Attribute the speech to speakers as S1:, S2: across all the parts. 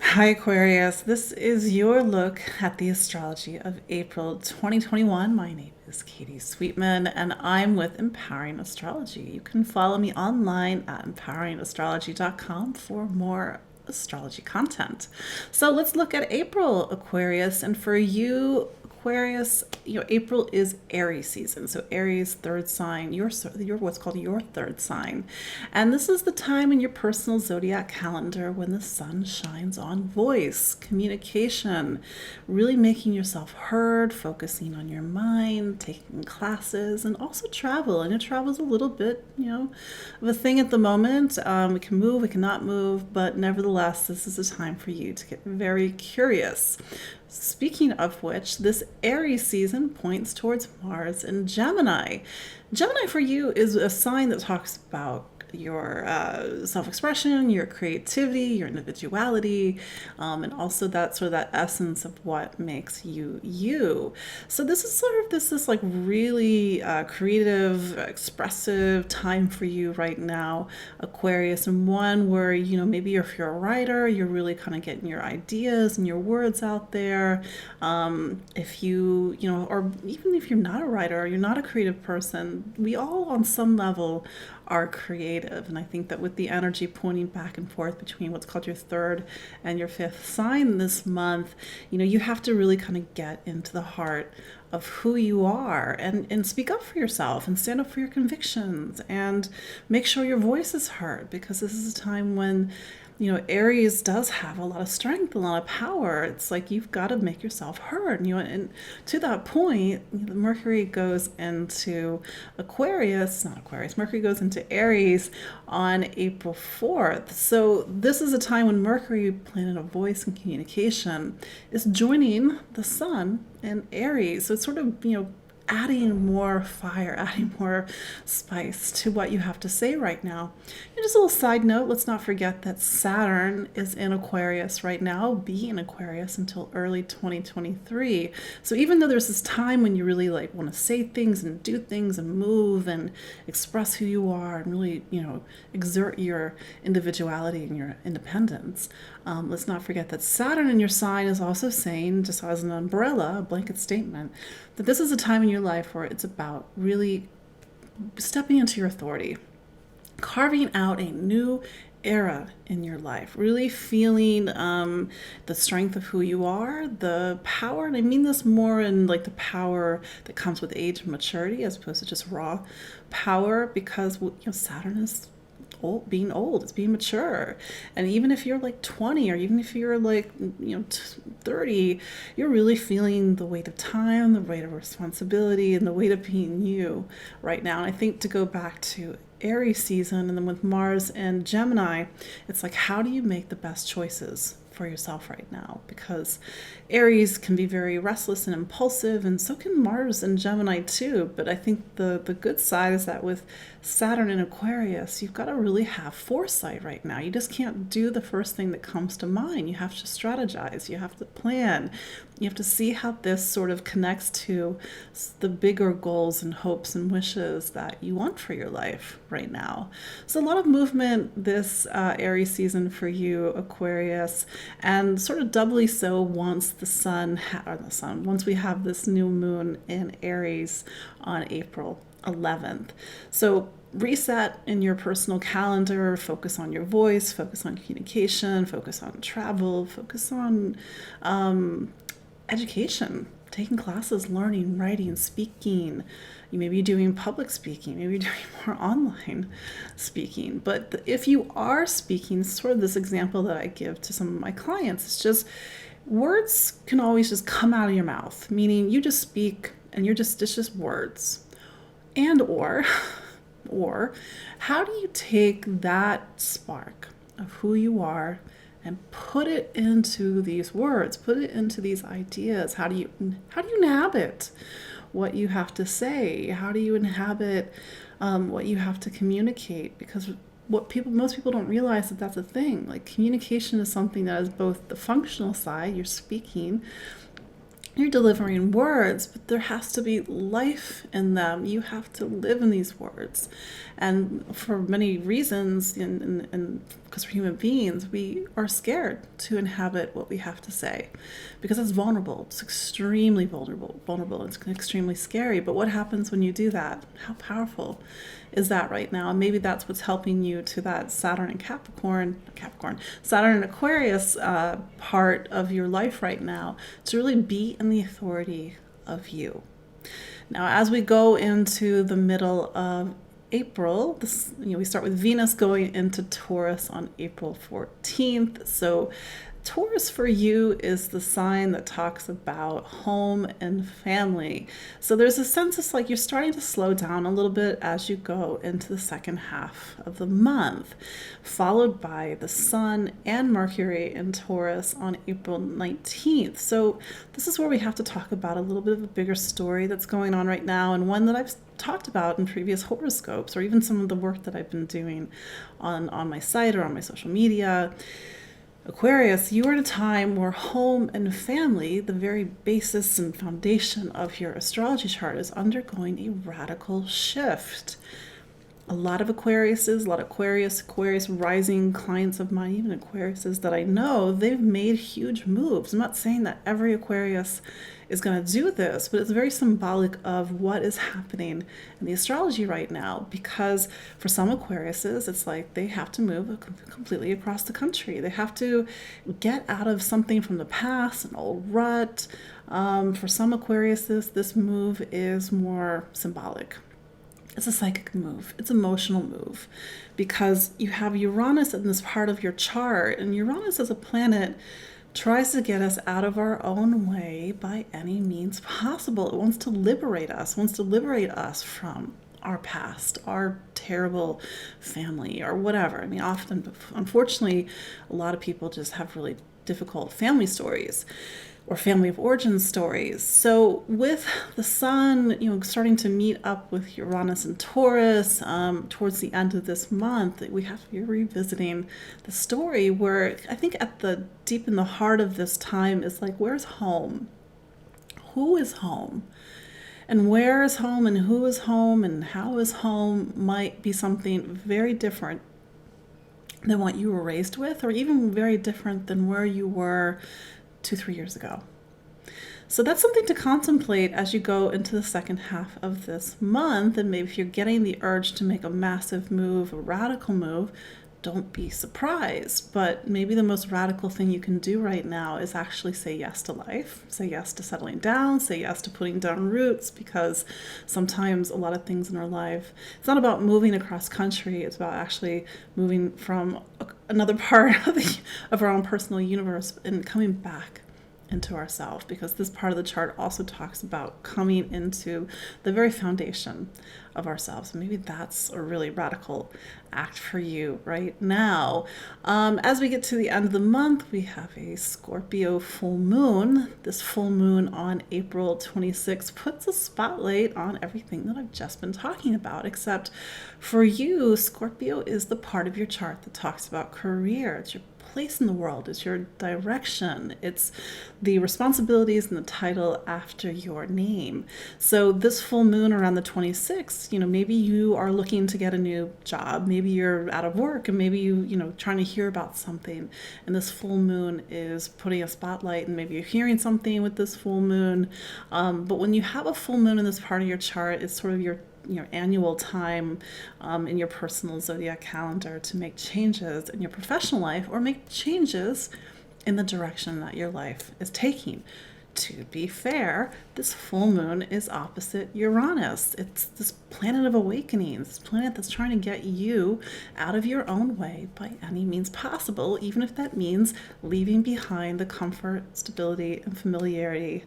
S1: Hi, Aquarius. This is your look at the astrology of April 2021. My name is Katie Sweetman, and I'm with Empowering Astrology. You can follow me online at empoweringastrology.com for more astrology content. So let's look at April, Aquarius. And for you, Aquarius, April is Aries season. So Aries, third sign, your what's called your third sign. And this is the time in your personal zodiac calendar when the sun shines on voice, communication, really making yourself heard, focusing on your mind, taking classes, and also travel. And it travel's a little bit, of a thing at the moment. We can move, we cannot move, but nevertheless, this is a time for you to get very curious. Speaking of which, this Aries season points towards Mars and Gemini. Gemini for you is a sign that talks about your self-expression, your creativity, your individuality, and also that sort of that essence of what makes you you. So this is sort of this like really creative, expressive time for you right now, Aquarius, and one where maybe if you're a writer, you're really kind of getting your ideas and your words out there. If or even if you're not a writer, or you're not a creative person, we all on some level are creative. And I think that with the energy pointing back and forth between what's called your third and your fifth sign this month, you have to really kind of get into the heart of who you are and speak up for yourself and stand up for your convictions and make sure your voice is heard, because this is a time when Aries does have a lot of strength, a lot of power. It's like you've got to make yourself heard. And to that point, Mercury goes into Mercury goes into Aries on April 4th. So this is a time when Mercury, planet of voice and communication, is joining the sun in Aries. So it's sort of, adding more fire, adding more spice to what you have to say right now. And just a little side note, let's not forget that Saturn is in Aquarius right now, be in Aquarius until early 2023. So even though there's this time when you really want to say things and do things and move and express who you are and really, exert your individuality and your independence, let's not forget that Saturn in your sign is also saying, just as an umbrella, a blanket statement, that this is a time in your life where it's about really stepping into your authority, carving out a new era in your life, really feeling the strength of who you are, the power, and I mean this more in the power that comes with age and maturity as opposed to just raw power, because Saturn is being old, it's being mature. And even if you're 20, or even if you're 30, you're really feeling the weight of time, the weight of responsibility, and the weight of being you right now. And I think to go back to Aries season, and then with Mars and Gemini, it's how do you make the best choices for yourself right now? Because Aries can be very restless and impulsive, and so can Mars and Gemini too. But I think the good side is that with Saturn in Aquarius, you've got to really have foresight right now. You just can't do the first thing that comes to mind. You have to strategize, you have to plan, you have to see how this sort of connects to the bigger goals and hopes and wishes that you want for your life right now. So a lot of movement this Aries season for you, Aquarius, and sort of doubly so once once we have this new moon in Aries on April 11th. So reset in your personal calendar, focus on your voice, focus on communication, focus on travel, focus on education, taking classes, learning, writing, speaking. You may be doing public speaking, maybe doing more online speaking. But if you are speaking, sort of this example that I give to some of my clients, it's just words can always just come out of your mouth, meaning you just speak and it's just words. And or how do you take that spark of who you are and put it into these words, put it into these ideas? How do you inhabit what you have to say? How do you inhabit what you have to communicate? Because most people don't realize that that's a thing. Communication is something that is both the functional side, you're speaking, you're delivering words, but there has to be life in them. You have to live in these words. And for many reasons, and because we're human beings, we are scared to inhabit what we have to say because it's vulnerable. It's extremely vulnerable. It's extremely scary. But what happens when you do that? How powerful is that right now? And maybe that's what's helping you to that Saturn and Saturn and Aquarius part of your life right now to really be in the authority of you. Now, as we go into the middle of April, we start with Venus going into Taurus on April 14th. So Taurus for you is the sign that talks about home and family. So there's a sense it's like you're starting to slow down a little bit as you go into the second half of the month, followed by the Sun and Mercury in Taurus on April 19th. So this is where we have to talk about a little bit of a bigger story that's going on right now, and one that I've talked about in previous horoscopes, or even some of the work that I've been doing on my site or on my social media. Aquarius, you are in a time where home and family, the very basis and foundation of your astrology chart, is undergoing a radical shift. A lot of Aquarius rising clients of mine, even Aquariuses that I know, they've made huge moves. I'm not saying that every Aquarius is going to do this, but it's very symbolic of what is happening in the astrology right now, because for some Aquariuses, it's like they have to move completely across the country. They have to get out of something from the past, an old rut. For some Aquariuses, this move is more symbolic. It's a psychic move. It's an emotional move because you have Uranus in this part of your chart, and Uranus as a planet tries to get us out of our own way by any means possible. It wants to liberate us from our past, our terrible family, or whatever. I mean, often, unfortunately, a lot of people just have really difficult family stories or family of origin stories. So with the Sun, starting to meet up with Uranus and Taurus towards the end of this month, we have to be revisiting the story where I think deep in the heart of this time is like, where's home? Who is home? And where is home, and who is home, and how is home might be something very different than what you were raised with, or even very different than where you were 2-3 years ago. So that's something to contemplate as you go into the second half of this month. And maybe if you're getting the urge to make a massive move, a radical move, don't be surprised. But maybe the most radical thing you can do right now is actually say yes to life, say yes to settling down, say yes to putting down roots, because sometimes a lot of things in our life, it's not about moving across country, it's about actually moving from another part of our own personal universe and coming back into ourselves, because this part of the chart also talks about coming into the very foundation of ourselves. Maybe that's a really radical act for you right now. As we get to the end of the month, we have a Scorpio full moon. This full moon on April 26th puts a spotlight on everything that I've just been talking about, except for you, Scorpio is the part of your chart that talks about career. It's your place in the world, it's your direction, it's the responsibilities and the title after your name. So this full moon around the 26th, maybe you are looking to get a new job, maybe you're out of work, and maybe you trying to hear about something, and this full moon is putting a spotlight, and maybe you're hearing something with this full moon. But when you have a full moon in this part of your chart, it's sort of your annual time in your personal zodiac calendar to make changes in your professional life, or make changes in the direction that your life is taking. To be fair, this full moon is opposite Uranus. It's this planet of awakening, this planet that's trying to get you out of your own way by any means possible, even if that means leaving behind the comfort, stability, and familiarity,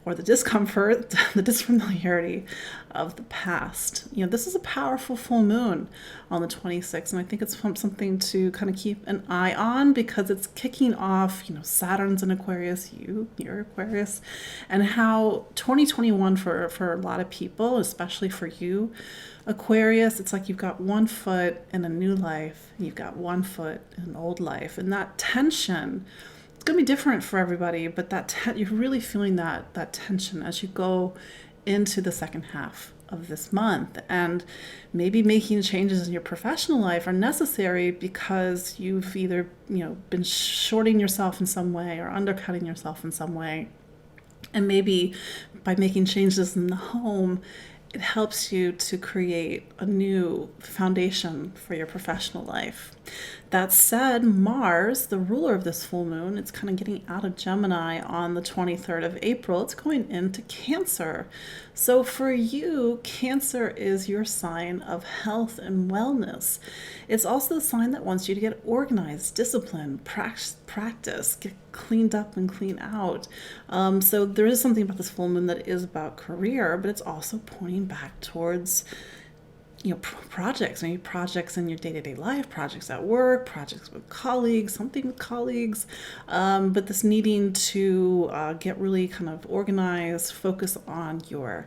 S1: or the discomfort, the disfamiliarity of the past. This is a powerful full moon on the 26th, and I think it's something to kind of keep an eye on, because it's kicking off, Saturn's in Aquarius, you're Aquarius, and how 2021 for a lot of people, especially for you, Aquarius, it's like you've got one foot in a new life, and you've got one foot in an old life, and that tension it's going to be different for everybody, but you're really feeling that tension as you go into the second half of this month. And maybe making changes in your professional life are necessary because you've either, been shorting yourself in some way or undercutting yourself in some way. And maybe by making changes in the home, it helps you to create a new foundation for your professional life. That said, Mars, the ruler of this full moon, it's kind of getting out of Gemini on the 23rd of April. It's going into Cancer. So for you, Cancer is your sign of health and wellness. It's also the sign that wants you to get organized, disciplined, practice, get cleaned up and clean out. So there is something about this full moon that is about career, but it's also pointing back towards projects, maybe projects in your day-to-day life, projects at work, projects with colleagues, something with colleagues, but this needing to get really kind of organized, focus on your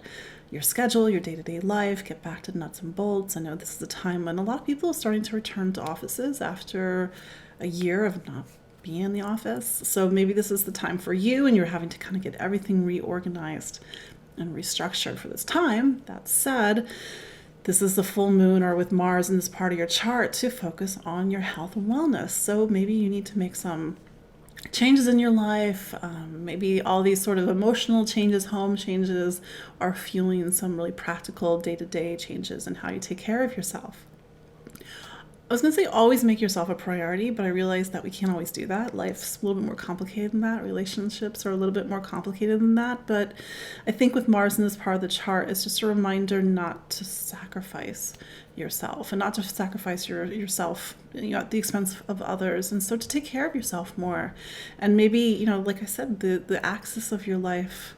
S1: schedule, your day-to-day life, get back to nuts and bolts. I know this is a time when a lot of people are starting to return to offices after a year of not being in the office. So maybe this is the time for you and you're having to kind of get everything reorganized and restructured for this time. That said, this is the full moon, or with Mars in this part of your chart, to focus on your health and wellness. So maybe you need to make some changes in your life. Maybe all these sort of emotional changes, home changes, are fueling some really practical day-to-day changes in how you take care of yourself. I was going to say always make yourself a priority, but I realized that we can't always do that. Life's a little bit more complicated than that. Relationships are a little bit more complicated than that. But I think with Mars in this part of the chart, it's just a reminder not to sacrifice yourself and not to sacrifice yourself at the expense of others. And so to take care of yourself more. And maybe, like I said, the axis of your life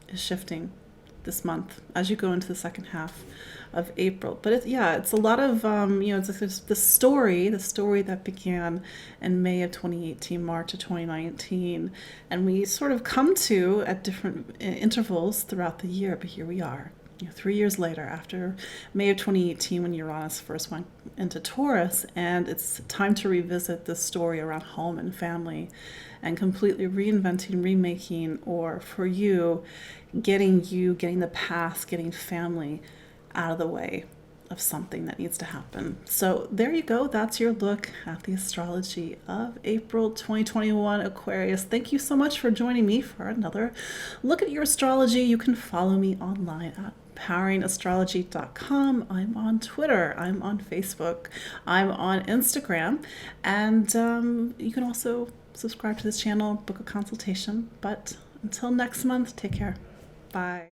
S1: is shifting this month as you go into the second half of April. But it's a lot of it's the story that began in May of 2018, March of 2019, and we sort of come to at different intervals throughout the year. But here we are, 3 years later, after May of 2018, when Uranus first went into Taurus, and it's time to revisit this story around home and family and completely reinventing, remaking, or for you, getting the past, getting family out of the way of something that needs to happen. So there you go. That's your look at the astrology of April 2021, Aquarius. Thank you so much for joining me for another look at your astrology. You can follow me online at empoweringastrology.com. I'm on Twitter. I'm on Facebook. I'm on Instagram. And you can also subscribe to this channel, book a consultation. But until next month, take care. Bye.